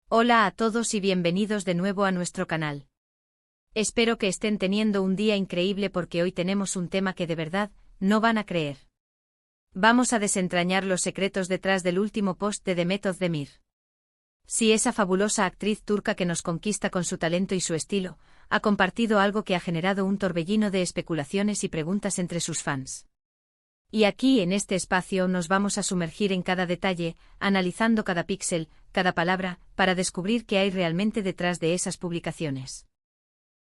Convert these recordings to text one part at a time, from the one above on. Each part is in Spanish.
Hola a todos y bienvenidos de nuevo a nuestro canal. Espero que estén teniendo un día increíble porque hoy tenemos un tema que de verdad no van a creer. Vamos a desentrañar los secretos detrás del último post de Demet Özdemir. Si esa fabulosa actriz turca que nos conquista con su talento y su estilo, ha compartido algo que ha generado un torbellino de especulaciones y preguntas entre sus fans. Y aquí en este espacio nos vamos a sumergir en cada detalle, analizando cada píxel, cada palabra, para descubrir qué hay realmente detrás de esas publicaciones.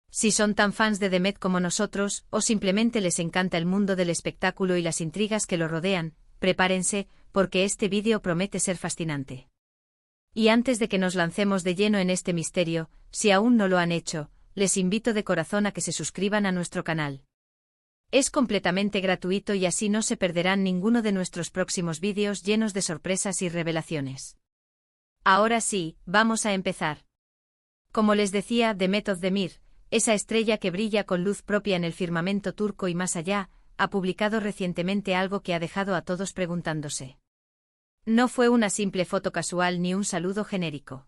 Si son tan fans de Demet como nosotros, o simplemente les encanta el mundo del espectáculo y las intrigas que lo rodean, prepárense, porque este vídeo promete ser fascinante. Y antes de que nos lancemos de lleno en este misterio, si aún no lo han hecho, les invito de corazón a que se suscriban a nuestro canal. Es completamente gratuito y así no se perderán ninguno de nuestros próximos vídeos llenos de sorpresas y revelaciones. Ahora sí, vamos a empezar. Como les decía, Demet Özdemir, esa estrella que brilla con luz propia en el firmamento turco y más allá, ha publicado recientemente algo que ha dejado a todos preguntándose. No fue una simple foto casual ni un saludo genérico.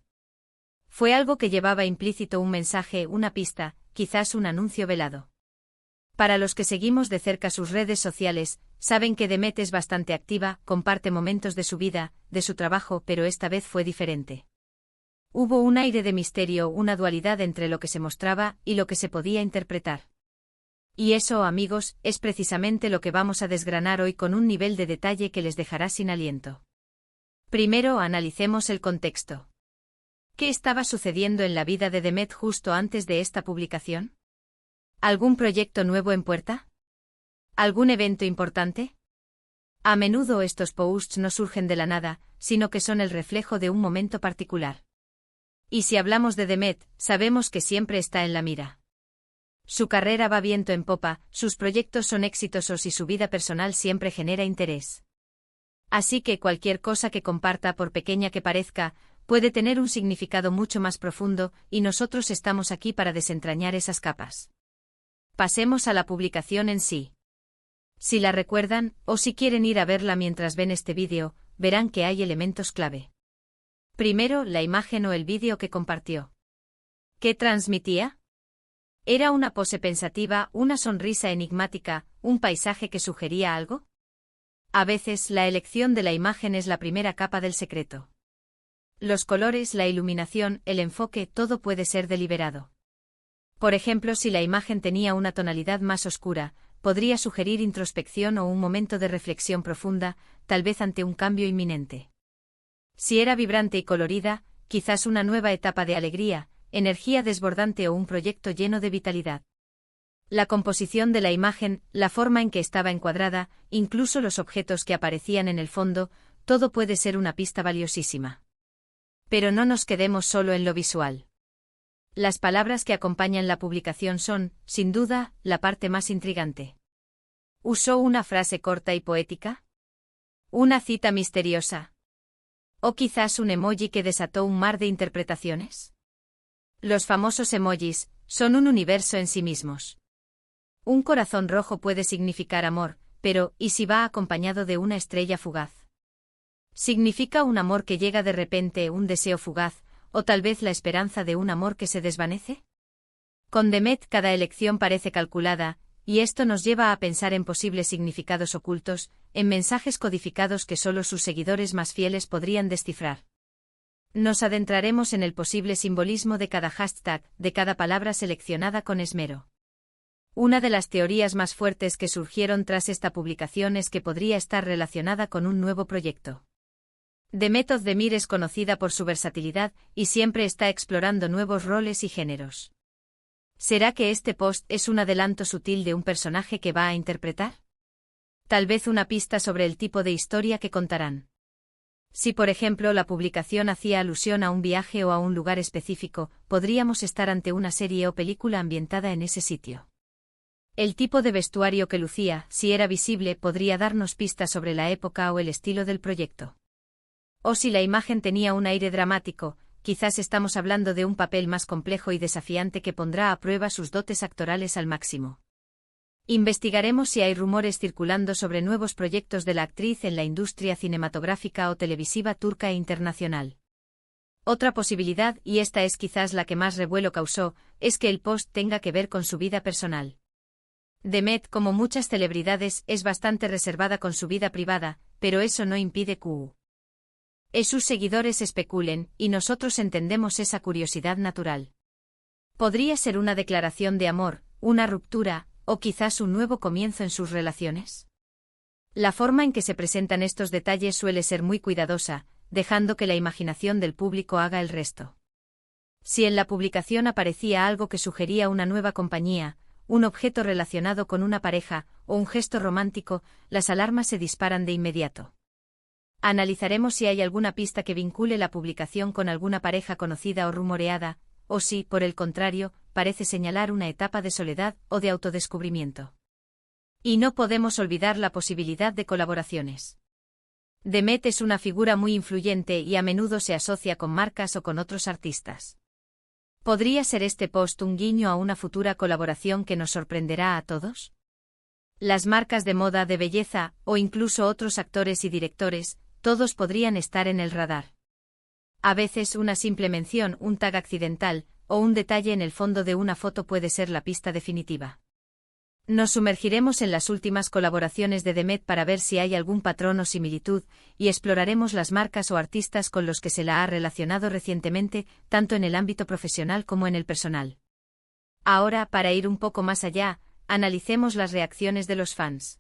Fue algo que llevaba implícito un mensaje, una pista, quizás un anuncio velado. Para los que seguimos de cerca sus redes sociales, saben que Demet es bastante activa, comparte momentos de su vida, de su trabajo, pero esta vez fue diferente. Hubo un aire de misterio, una dualidad entre lo que se mostraba y lo que se podía interpretar. Y eso, amigos, es precisamente lo que vamos a desgranar hoy con un nivel de detalle que les dejará sin aliento. Primero, analicemos el contexto. ¿Qué estaba sucediendo en la vida de Demet justo antes de esta publicación? ¿Algún proyecto nuevo en puerta? ¿Algún evento importante? A menudo estos posts no surgen de la nada, sino que son el reflejo de un momento particular. Y si hablamos de Demet, sabemos que siempre está en la mira. Su carrera va viento en popa, sus proyectos son exitosos y su vida personal siempre genera interés. Así que cualquier cosa que comparta, por pequeña que parezca, puede tener un significado mucho más profundo, y nosotros estamos aquí para desentrañar esas capas. Pasemos a la publicación en sí. Si la recuerdan, o si quieren ir a verla mientras ven este vídeo, verán que hay elementos clave. Primero, la imagen o el vídeo que compartió. ¿Qué transmitía? ¿Era una pose pensativa, una sonrisa enigmática, un paisaje que sugería algo? A veces, la elección de la imagen es la primera capa del secreto. Los colores, la iluminación, el enfoque, todo puede ser deliberado. Por ejemplo, si la imagen tenía una tonalidad más oscura, podría sugerir introspección o un momento de reflexión profunda, tal vez ante un cambio inminente. Si era vibrante y colorida, quizás una nueva etapa de alegría, energía desbordante o un proyecto lleno de vitalidad. La composición de la imagen, la forma en que estaba encuadrada, incluso los objetos que aparecían en el fondo, todo puede ser una pista valiosísima. Pero no nos quedemos solo en lo visual. Las palabras que acompañan la publicación son, sin duda, la parte más intrigante. ¿Usó una frase corta y poética? ¿Una cita misteriosa? ¿O quizás un emoji que desató un mar de interpretaciones? Los famosos emojis son un universo en sí mismos. Un corazón rojo puede significar amor, pero ¿y si va acompañado de una estrella fugaz? ¿Significa un amor que llega de repente, un deseo fugaz, o tal vez la esperanza de un amor que se desvanece? Con Demet cada elección parece calculada, y esto nos lleva a pensar en posibles significados ocultos, en mensajes codificados que solo sus seguidores más fieles podrían descifrar. Nos adentraremos en el posible simbolismo de cada hashtag, de cada palabra seleccionada con esmero. Una de las teorías más fuertes que surgieron tras esta publicación es que podría estar relacionada con un nuevo proyecto. Demet Özdemir es conocida por su versatilidad y siempre está explorando nuevos roles y géneros. ¿Será que este post es un adelanto sutil de un personaje que va a interpretar? Tal vez una pista sobre el tipo de historia que contarán. Si por ejemplo la publicación hacía alusión a un viaje o a un lugar específico, podríamos estar ante una serie o película ambientada en ese sitio. El tipo de vestuario que lucía, si era visible, podría darnos pistas sobre la época o el estilo del proyecto. O si la imagen tenía un aire dramático, quizás estamos hablando de un papel más complejo y desafiante que pondrá a prueba sus dotes actorales al máximo. Investigaremos si hay rumores circulando sobre nuevos proyectos de la actriz en la industria cinematográfica o televisiva turca e internacional. Otra posibilidad, y esta es quizás la que más revuelo causó, es que el post tenga que ver con su vida personal. Demet, como muchas celebridades, es bastante reservada con su vida privada, pero eso no impide que sus seguidores especulen, y nosotros entendemos esa curiosidad natural. Podría ser una declaración de amor, una ruptura, o quizás un nuevo comienzo en sus relaciones. La forma en que se presentan estos detalles suele ser muy cuidadosa, dejando que la imaginación del público haga el resto. Si en la publicación aparecía algo que sugería una nueva compañía, un objeto relacionado con una pareja, o un gesto romántico, las alarmas se disparan de inmediato. Analizaremos si hay alguna pista que vincule la publicación con alguna pareja conocida o rumoreada, o si, por el contrario, parece señalar una etapa de soledad o de autodescubrimiento. Y no podemos olvidar la posibilidad de colaboraciones. Demet es una figura muy influyente y a menudo se asocia con marcas o con otros artistas. ¿Podría ser este post un guiño a una futura colaboración que nos sorprenderá a todos? Las marcas de moda, de belleza, o incluso otros actores y directores, todos podrían estar en el radar. A veces una simple mención, un tag accidental, o un detalle en el fondo de una foto puede ser la pista definitiva. Nos sumergiremos en las últimas colaboraciones de Demet para ver si hay algún patrón o similitud, y exploraremos las marcas o artistas con los que se la ha relacionado recientemente, tanto en el ámbito profesional como en el personal. Ahora, para ir un poco más allá, analicemos las reacciones de los fans.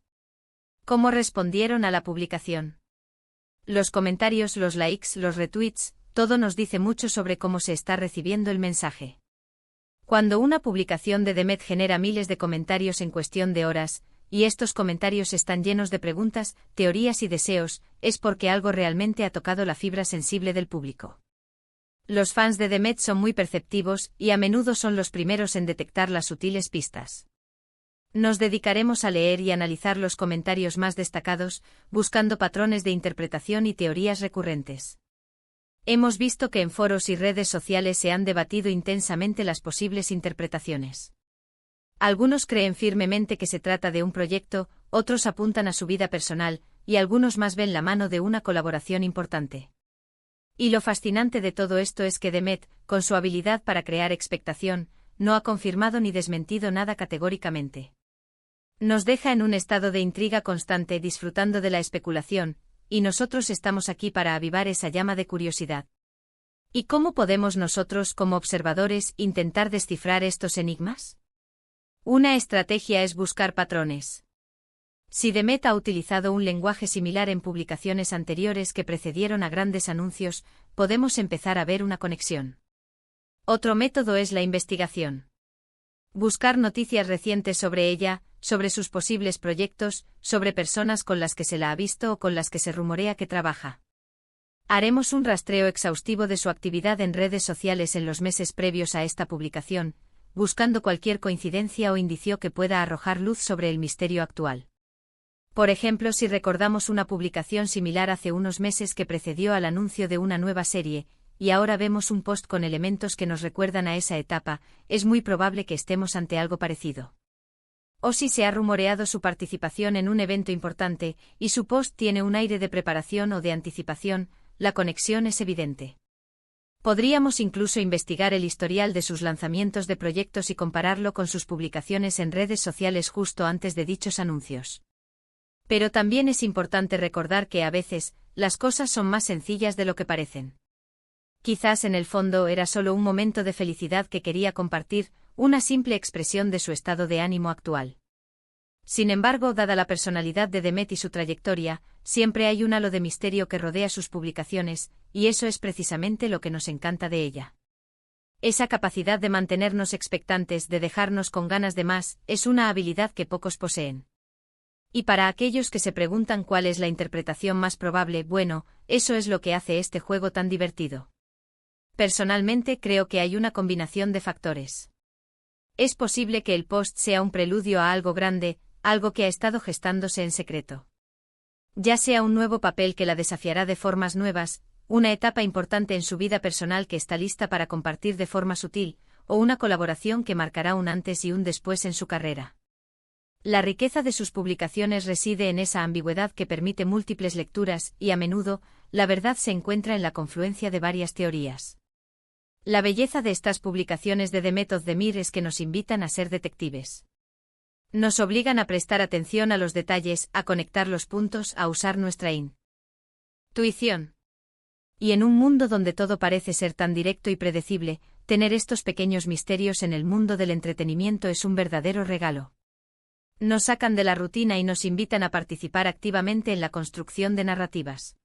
¿Cómo respondieron a la publicación? Los comentarios, los likes, los retweets, todo nos dice mucho sobre cómo se está recibiendo el mensaje. Cuando una publicación de Demet genera miles de comentarios en cuestión de horas, y estos comentarios están llenos de preguntas, teorías y deseos, es porque algo realmente ha tocado la fibra sensible del público. Los fans de Demet son muy perceptivos y a menudo son los primeros en detectar las sutiles pistas. Nos dedicaremos a leer y analizar los comentarios más destacados, buscando patrones de interpretación y teorías recurrentes. Hemos visto que en foros y redes sociales se han debatido intensamente las posibles interpretaciones. Algunos creen firmemente que se trata de un proyecto, otros apuntan a su vida personal, y algunos más ven la mano de una colaboración importante. Y lo fascinante de todo esto es que Demet, con su habilidad para crear expectación, no ha confirmado ni desmentido nada categóricamente. Nos deja en un estado de intriga constante disfrutando de la especulación, y nosotros estamos aquí para avivar esa llama de curiosidad. ¿Y cómo podemos nosotros, como observadores, intentar descifrar estos enigmas? Una estrategia es buscar patrones. Si Demet ha utilizado un lenguaje similar en publicaciones anteriores que precedieron a grandes anuncios, podemos empezar a ver una conexión. Otro método es la investigación. Buscar noticias recientes sobre ella, sobre sus posibles proyectos, sobre personas con las que se la ha visto o con las que se rumorea que trabaja. Haremos un rastreo exhaustivo de su actividad en redes sociales en los meses previos a esta publicación, buscando cualquier coincidencia o indicio que pueda arrojar luz sobre el misterio actual. Por ejemplo, si recordamos una publicación similar hace unos meses que precedió al anuncio de una nueva serie, y ahora vemos un post con elementos que nos recuerdan a esa etapa, es muy probable que estemos ante algo parecido. O si se ha rumoreado su participación en un evento importante, y su post tiene un aire de preparación o de anticipación, la conexión es evidente. Podríamos incluso investigar el historial de sus lanzamientos de proyectos y compararlo con sus publicaciones en redes sociales justo antes de dichos anuncios. Pero también es importante recordar que a veces, las cosas son más sencillas de lo que parecen. Quizás en el fondo era solo un momento de felicidad que quería compartir, una simple expresión de su estado de ánimo actual. Sin embargo, dada la personalidad de Demet y su trayectoria, siempre hay un halo de misterio que rodea sus publicaciones, y eso es precisamente lo que nos encanta de ella. Esa capacidad de mantenernos expectantes, de dejarnos con ganas de más, es una habilidad que pocos poseen. Y para aquellos que se preguntan cuál es la interpretación más probable, bueno, eso es lo que hace este juego tan divertido. Personalmente creo que hay una combinación de factores. Es posible que el post sea un preludio a algo grande, algo que ha estado gestándose en secreto. Ya sea un nuevo papel que la desafiará de formas nuevas, una etapa importante en su vida personal que está lista para compartir de forma sutil, o una colaboración que marcará un antes y un después en su carrera. La riqueza de sus publicaciones reside en esa ambigüedad que permite múltiples lecturas y, a menudo, la verdad se encuentra en la confluencia de varias teorías. La belleza de estas publicaciones de Demet Özdemir es que nos invitan a ser detectives. Nos obligan a prestar atención a los detalles, a conectar los puntos, a usar nuestra intuición. Y en un mundo donde todo parece ser tan directo y predecible, tener estos pequeños misterios en el mundo del entretenimiento es un verdadero regalo. Nos sacan de la rutina y nos invitan a participar activamente en la construcción de narrativas.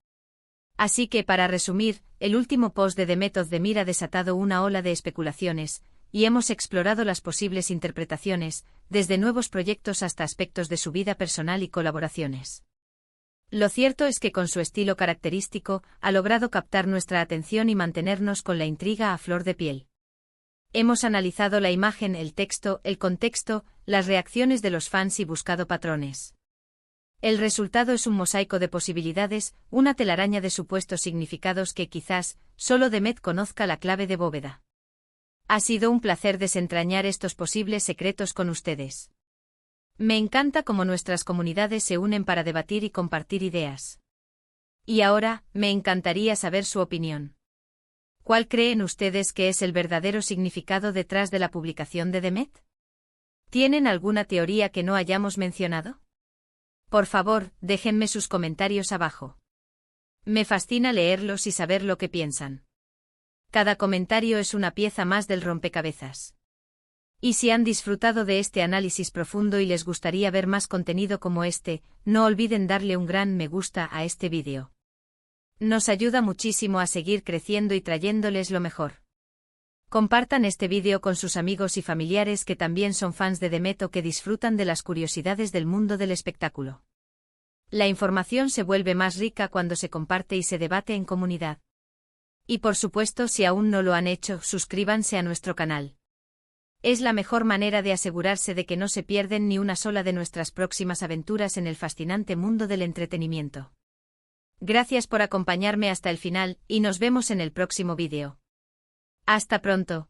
Así que, para resumir, el último post de Demet Özdemir ha desatado una ola de especulaciones, y hemos explorado las posibles interpretaciones, desde nuevos proyectos hasta aspectos de su vida personal y colaboraciones. Lo cierto es que con su estilo característico, ha logrado captar nuestra atención y mantenernos con la intriga a flor de piel. Hemos analizado la imagen, el texto, el contexto, las reacciones de los fans y buscado patrones. El resultado es un mosaico de posibilidades, una telaraña de supuestos significados que quizás solo Demet conozca la clave de bóveda. Ha sido un placer desentrañar estos posibles secretos con ustedes. Me encanta cómo nuestras comunidades se unen para debatir y compartir ideas. Y ahora, me encantaría saber su opinión. ¿Cuál creen ustedes que es el verdadero significado detrás de la publicación de Demet? ¿Tienen alguna teoría que no hayamos mencionado? Por favor, déjenme sus comentarios abajo. Me fascina leerlos y saber lo que piensan. Cada comentario es una pieza más del rompecabezas. Y si han disfrutado de este análisis profundo y les gustaría ver más contenido como este, no olviden darle un gran me gusta a este vídeo. Nos ayuda muchísimo a seguir creciendo y trayéndoles lo mejor. Compartan este vídeo con sus amigos y familiares que también son fans de Demet o que disfrutan de las curiosidades del mundo del espectáculo. La información se vuelve más rica cuando se comparte y se debate en comunidad. Y por supuesto, si aún no lo han hecho, suscríbanse a nuestro canal. Es la mejor manera de asegurarse de que no se pierden ni una sola de nuestras próximas aventuras en el fascinante mundo del entretenimiento. Gracias por acompañarme hasta el final, y nos vemos en el próximo vídeo. Hasta pronto.